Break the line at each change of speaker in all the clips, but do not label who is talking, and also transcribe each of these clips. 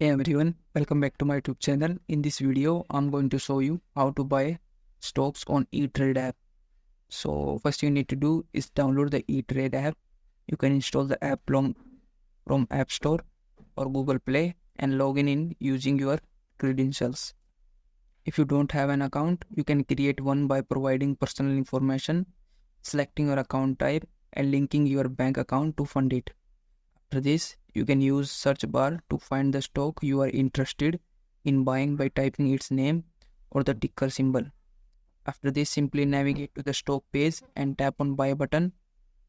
Hey everyone, welcome back to my YouTube channel. In this video, I'm going to show you how to buy stocks on Etrade app. So first you need to do is download the Etrade app. You can install the app from App Store or Google Play and log in using your credentials. If you don't have an account, you can create one by providing personal information, selecting your account type and linking your bank account to fund it. After this, you can use search bar to find the stock you are interested in buying by typing its name or the ticker symbol. After this, simply navigate to the stock page and tap on buy button.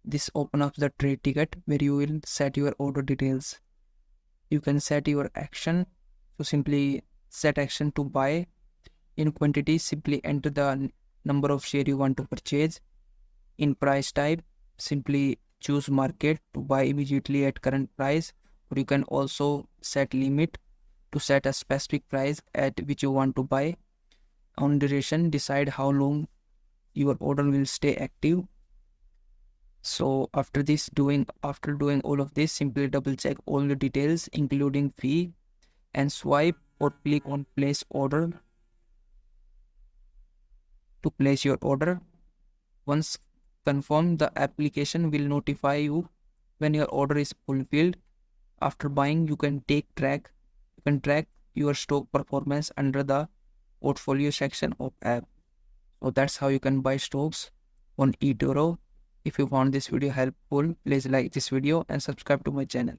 This opens up the trade ticket where you will set your order details. You can set your action. So simply set action to buy. In quantity, simply enter the number of share you want to purchase. In price type, simply choose market to buy immediately at current price, or you can also set limit to set a specific price at which you want to buy. On duration, decide how long your order will stay active. So after doing all of this, simply double check all the details including fee and swipe or click on place order to place your order. Once confirmed, the application will notify you when your order is fulfilled. After buying, you can track your stock performance under the portfolio section of app. So that's how you can buy stocks on eToro. If you found this video helpful, please like this video and subscribe to my channel.